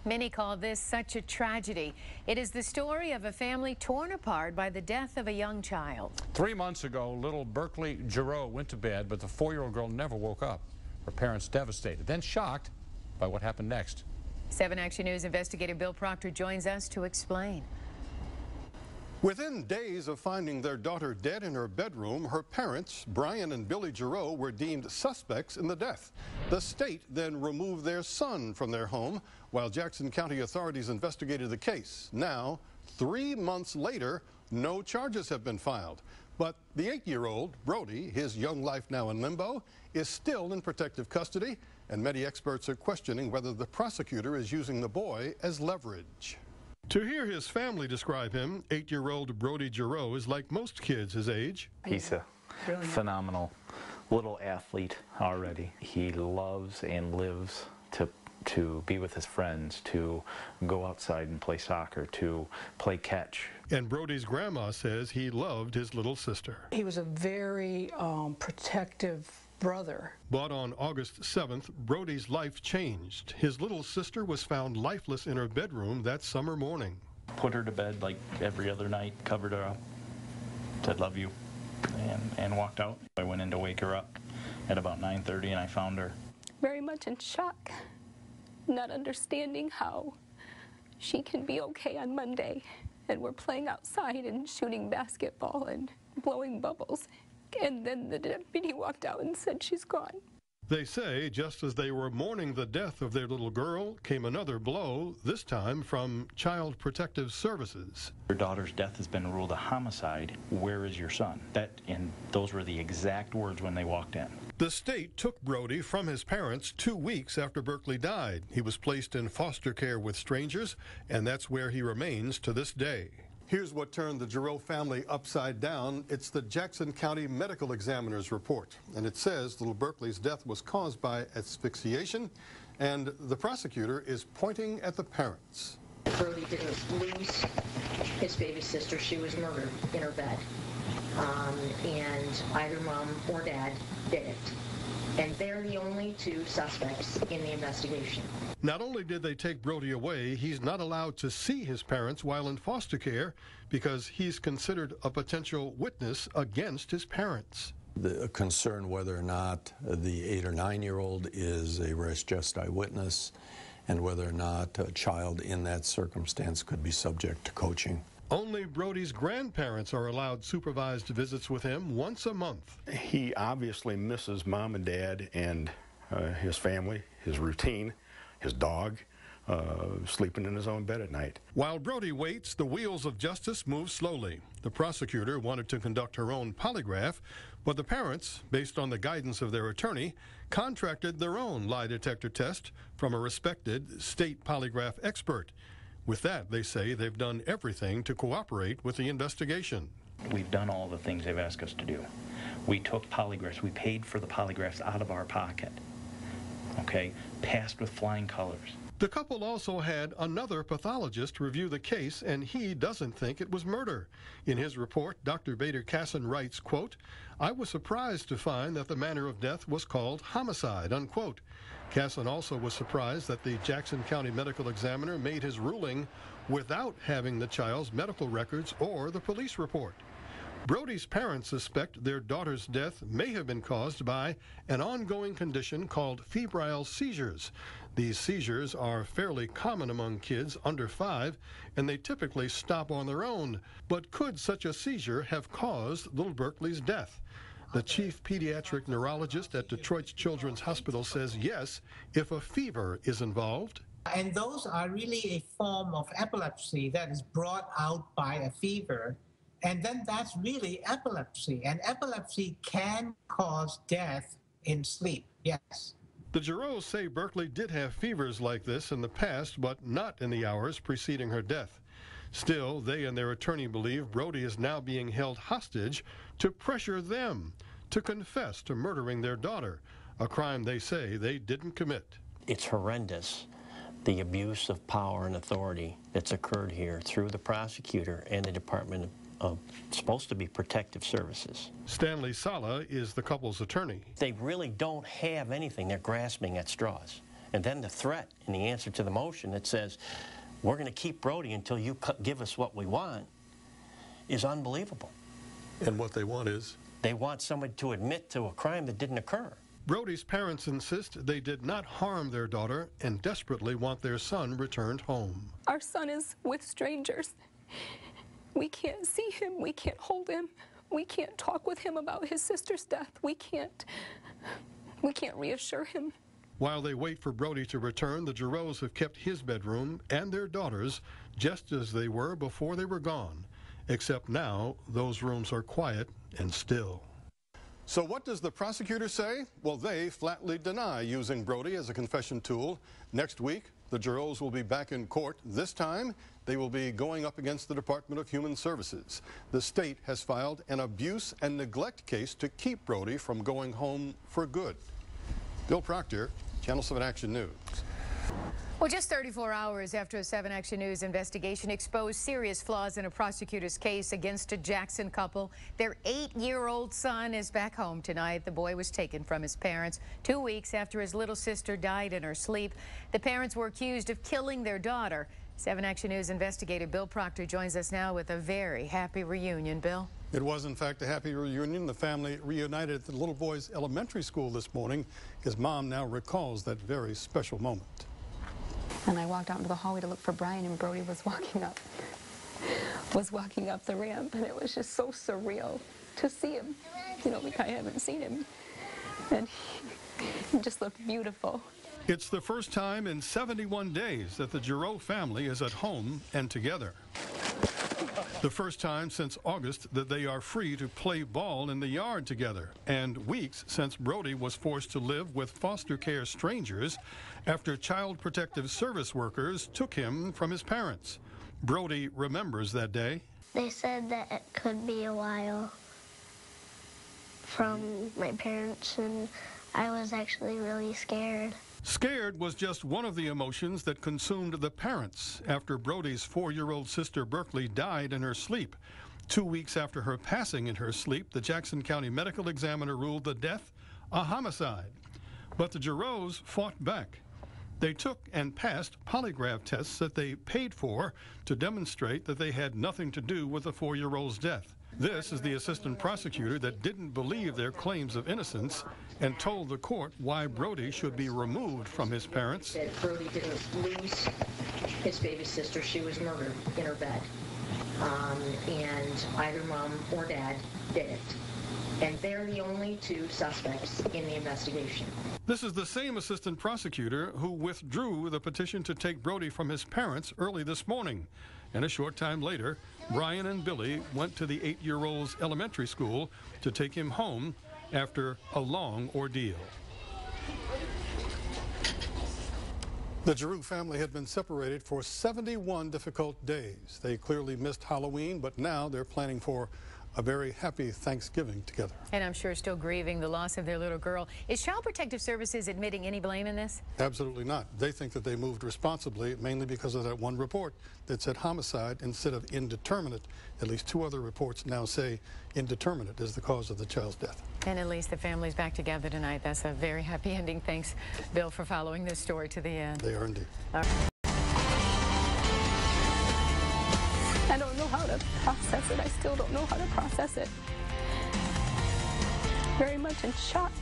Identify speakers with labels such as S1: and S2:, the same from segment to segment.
S1: Many call this such a tragedy. It is the story of a family torn apart by the death of a young child.
S2: 3 months ago, little Berkeley Giroux went to bed, but the 4-year-old girl never woke up. Her parents devastated, then shocked by what happened next.
S1: 7 Action News investigator Bill Proctor joins us to explain.
S3: Within days of finding their daughter dead in her bedroom, her parents, Brian and Billy Giroux, were deemed suspects in the death. The state then removed their son from their home while Jackson County authorities investigated the case. Now, 3 months later, no charges have been filed. But the 8-year-old, Brody, his young life now in limbo, is still in protective custody, and many experts are questioning whether the prosecutor is using the boy as leverage. To hear his family describe him, 8-year-old Brody Giroux is like most kids his age.
S4: He's a phenomenal little athlete already. He loves and lives to be with his friends, to go outside and play soccer, to play catch.
S3: And Brody's grandma says he loved his little sister.
S5: He was a very protective brother.
S3: But on August 7th, Brody's life changed. His little sister was found lifeless in her bedroom that summer morning.
S4: Put her to bed like every other night, covered her up, said love you, and walked out. I went in to wake her up at about 9:30 and I found her.
S6: Very much in shock, not understanding how she can be okay on Monday, and we're playing outside and shooting basketball and blowing bubbles. And then the deputy walked out and said she's gone.
S3: They say just as they were mourning the death of their little girl came another blow, this time from Child Protective Services.
S4: Your daughter's death has been ruled a homicide. Where is your son? And those were the exact words when they walked in.
S3: The state took Brody from his parents 2 weeks after Berkeley died. He was placed in foster care with strangers, and that's where he remains to this day. Here's what turned the Giroux family upside down. It's the Jackson County Medical Examiner's report. And it says little Berkeley's death was caused by asphyxiation, and the prosecutor is pointing at the parents.
S7: Brody didn't lose his baby sister. She was murdered in her bed. And either mom or dad did it. And they're the only 2 suspects in the investigation.
S3: Not only did they take Brody away, he's not allowed to see his parents while in foster care because he's considered a potential witness against his parents.
S8: The concern whether or not the 8 or 9-year-old is a res gestae witness and whether or not a child in that circumstance could be subject to coaching.
S3: Only Brody's grandparents are allowed supervised visits with him once a month.
S9: He obviously misses mom and dad and his family, his routine, his dog, sleeping in his own bed at night.
S3: While Brody waits, the wheels of justice move slowly. The prosecutor wanted to conduct her own polygraph, but the parents, based on the guidance of their attorney, contracted their own lie detector test from a respected state polygraph expert. With that, they say they've done everything to cooperate with the investigation.
S4: We've done all the things they've asked us to do. We took polygraphs. We paid for the polygraphs out of our pocket. Okay? Passed with flying colors.
S3: The couple also had another pathologist review the case, and he doesn't think it was murder. In his report, Dr. Bader Casson writes, quote, "I was surprised to find that the manner of death was called homicide," unquote. Casson also was surprised that the Jackson County Medical Examiner made his ruling without having the child's medical records or the police report. Brody's parents suspect their daughter's death may have been caused by an ongoing condition called febrile seizures. These seizures are fairly common among kids under 5, and they typically stop on their own. But could such a seizure have caused little Berkeley's death? The chief pediatric neurologist at Detroit's Children's Hospital says yes, if a fever is involved.
S10: And those are really a form of epilepsy that is brought out by a fever. And then that's really epilepsy. And epilepsy can cause death in sleep, yes.
S3: The Giroux say Berkeley did have fevers like this in the past, but not in the hours preceding her death. Still, they and their attorney believe Brody is now being held hostage to pressure them to confess to murdering their daughter, a crime they say they didn't commit.
S11: It's horrendous, the abuse of power and authority that's occurred here through the prosecutor and the Department of supposed to be protective services.
S3: Stanley Sala is the couple's attorney.
S11: They really don't have anything. They're grasping at straws. And then the threat in the answer to the motion that says, we're going to keep Brody until you give us what we want, is unbelievable.
S3: And what they want is?
S11: They want somebody to admit to a crime that didn't occur.
S3: Brody's parents insist they did not harm their daughter and desperately want their son returned home.
S6: Our son is with strangers. We can't see him. We can't hold him. We can't talk with him about his sister's death. We can't reassure him.
S3: While they wait for Brody to return, the Giroux have kept his bedroom and their daughter's just as they were before they were gone, except now those rooms are quiet and still. So what does the prosecutor say? Well, they flatly deny using Brody as a confession tool. Next week, the Giroux will be back in court. This time, they will be going up against the Department of Human Services. The state has filed an abuse and neglect case to keep Brody from going home for good. Bill Proctor, Channel 7 Action News.
S1: Well, just 34 hours after a 7 Action News investigation exposed serious flaws in a prosecutor's case against a Jackson couple, their 8-year-old son is back home tonight. The boy was taken from his parents 2 weeks after his little sister died in her sleep. The parents were accused of killing their daughter. 7 Action News investigator Bill Proctor joins us now with a very happy reunion. Bill?
S3: It was, in fact, a happy reunion. The family reunited at the little boy's elementary school this morning. His mom now recalls that very special moment.
S6: And I walked out into the hallway to look for Brian, and Brody was walking up the ramp, and it was just so surreal to see him. You know, like I haven't seen him, and he just looked beautiful.
S3: It's the first time in 71 days that the Giroux family is at home and together. The first time since August that they are free to play ball in the yard together, and weeks since Brody was forced to live with foster care strangers after Child Protective Service workers took him from his parents. Brody remembers that day.
S12: They said that it could be a while from my parents, and I was actually really scared.
S3: Scared was just one of the emotions that consumed the parents after Brody's 4-year-old sister Berkeley died in her sleep. 2 weeks after her passing in her sleep, the Jackson County medical examiner ruled the death a homicide. But the Giroux fought back. They took and passed polygraph tests that they paid for to demonstrate that they had nothing to do with the 4-year-old's death. This is the assistant prosecutor that didn't believe their claims of innocence and told the court why Brody should be removed from his parents.
S7: That Brody didn't lose his baby sister. She was murdered in her bed. And either mom or dad did it. And they're the only 2 suspects in the investigation.
S3: This is the same assistant prosecutor who withdrew the petition to take Brody from his parents early this morning. And a short time later, Brian and Billy went to the 8-year-old's elementary school to take him home after a long ordeal. The Giroux family had been separated for 71 difficult days. They clearly missed Halloween, but now they're planning for a very happy Thanksgiving together.
S1: And I'm sure still grieving the loss of their little girl. Is Child Protective Services admitting any blame in this?
S3: Absolutely not. They think that they moved responsibly, mainly because of that one report that said homicide instead of indeterminate. At least 2 other reports now say indeterminate is the cause of the child's death.
S1: And at least the family's back together tonight. That's a very happy ending. Thanks, Bill, for following this story to the end.
S3: They are indeed.
S1: All right.
S6: I don't know how to process it. I still don't know how to process it. Very much in shock.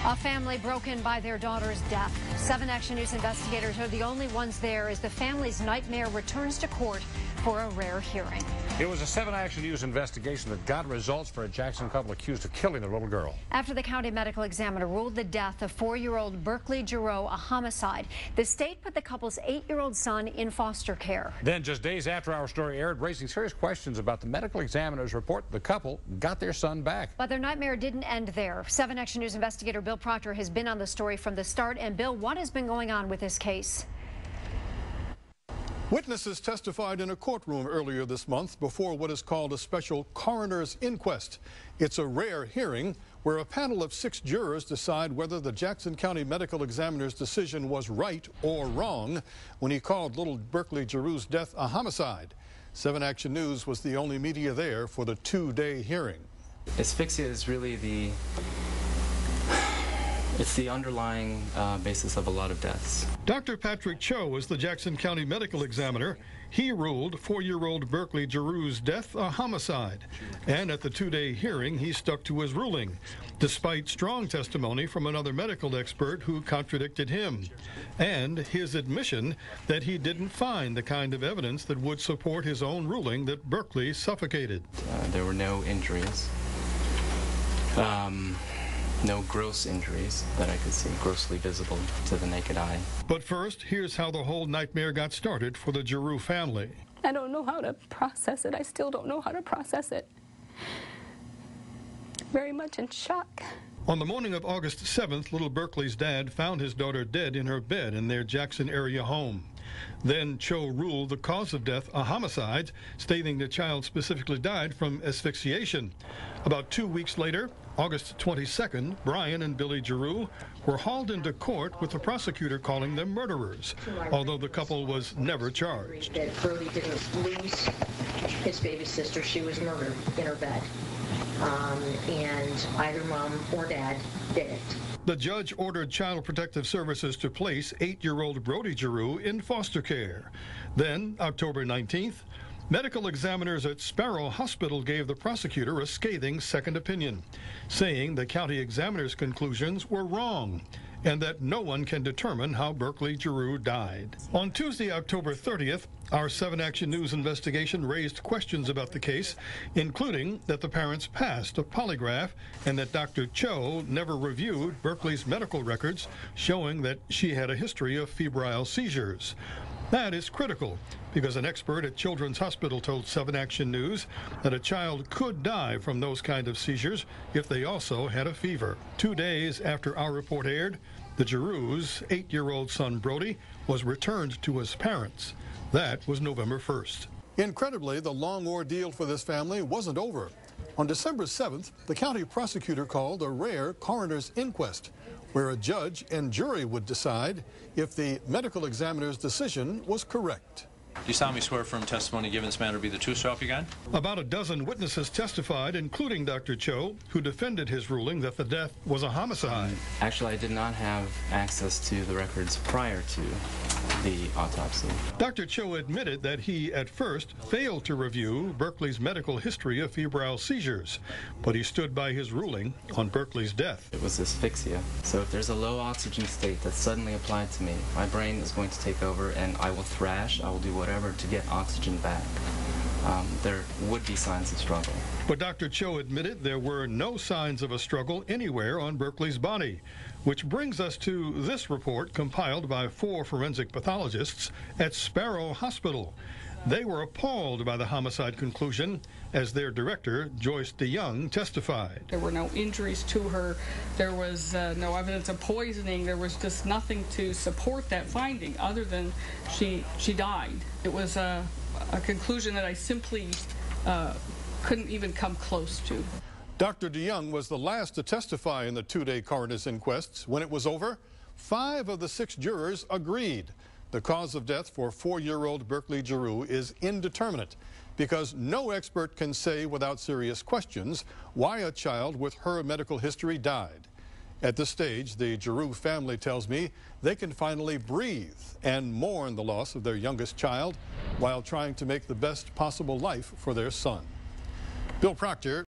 S13: A family broken by their daughter's death. 7 Action News investigators are the only ones there as the family's nightmare returns to court for a rare hearing.
S2: It was a 7 Action News investigation that got results for a Jackson couple accused of killing their little girl.
S13: After the county medical examiner ruled the death of 4-year-old Berkeley Giroux a homicide, the state put the couple's 8-year-old son in foster care.
S2: Then, just days after our story aired, raising serious questions about the medical examiner's report, the couple got their son back.
S13: But their nightmare didn't end there. 7 Action News investigator Bill Proctor has been on the story from the start. And Bill, what has been going on with this case?
S3: Witnesses testified in a courtroom earlier this month before what is called a special coroner's inquest. It's a rare hearing where a panel of 6 jurors decide whether the Jackson County medical examiner's decision was right or wrong when he called little Berkeley Giroux's death a homicide. 7 Action News was the only media there for the 2-day hearing.
S14: Asphyxia is really It's the underlying basis of a lot of deaths.
S3: Dr. Patrick Cho is the Jackson County medical examiner. He ruled 4-year-old Berkeley Giroux's death a homicide. And at the 2-day hearing, he stuck to his ruling, despite strong testimony from another medical expert who contradicted him, and his admission that he didn't find the kind of evidence that would support his own ruling that Berkeley suffocated.
S14: There were no injuries. No gross injuries that I could see, grossly visible to the naked eye.
S3: But first, here's how the whole nightmare got started for the Giroux family.
S6: I don't know how to process it. I still don't know how to process it. Very much in shock.
S3: On the morning of August 7th, little Berkeley's dad found his daughter dead in her bed in their Jackson area home. Then Cho ruled the cause of death a homicide, stating the child specifically died from asphyxiation. About 2 weeks later, August 22nd, Brian and Billy Giroux were hauled into court with the prosecutor calling them murderers, although the couple was never charged.
S7: That Brody didn't lose his baby sister. She was murdered in her bed. And either mom or dad did it.
S3: The judge ordered Child Protective Services to place 8-year-old Brody Giroux in foster care. Then, October 19th, medical examiners at Sparrow Hospital gave the prosecutor a scathing second opinion, saying the county examiner's conclusions were wrong and that no one can determine how Berkeley Giroux died. On Tuesday, October 30th, our 7 Action News investigation raised questions about the case, including that the parents passed a polygraph and that Dr. Cho never reviewed Berkeley's medical records showing that she had a history of febrile seizures. That is critical because an expert at Children's Hospital told 7 Action News that a child could die from those kind of seizures if they also had a fever. 2 days after our report aired, the Giroux's 8-year-old son Brody was returned to his parents. That was November 1st. Incredibly, the long ordeal for this family wasn't over. On December 7th, the county prosecutor called a rare coroner's inquest, where a judge and jury would decide if the medical examiner's decision was correct.
S15: Do you solemnly swear firm testimony given this matter to be the truth, so help you God?
S3: About a dozen witnesses testified, including Dr. Cho, who defended his ruling that the death was a homicide.
S14: Actually, I did not have access to the records prior to the autopsy.
S3: Dr. Cho admitted that he, at first, failed to review Berkeley's medical history of febrile seizures, but he stood by his ruling on Berkeley's death.
S14: It was asphyxia. So if there's a low oxygen state that's suddenly applied to me, my brain is going to take over and I will thrash, I will do whatever to get oxygen back. There would be signs of struggle.
S3: But Dr. Cho admitted there were no signs of a struggle anywhere on Berkeley's body, which brings us to this report compiled by 4 forensic pathologists at Sparrow Hospital. They were appalled by the homicide conclusion, as their director, Joyce DeYoung, testified.
S5: There were no injuries to her. There was no evidence of poisoning. There was just nothing to support that finding other than she died. It was a conclusion that I simply couldn't even come close to.
S3: Dr. DeYoung was the last to testify in the 2-day coroner's inquests. When it was over, 5 of the 6 jurors agreed. The cause of death for 4-year-old Berkeley Giroux is indeterminate because no expert can say without serious questions why a child with her medical history died. At this stage, the Giroux family tells me they can finally breathe and mourn the loss of their youngest child while trying to make the best possible life for their son. Bill Proctor.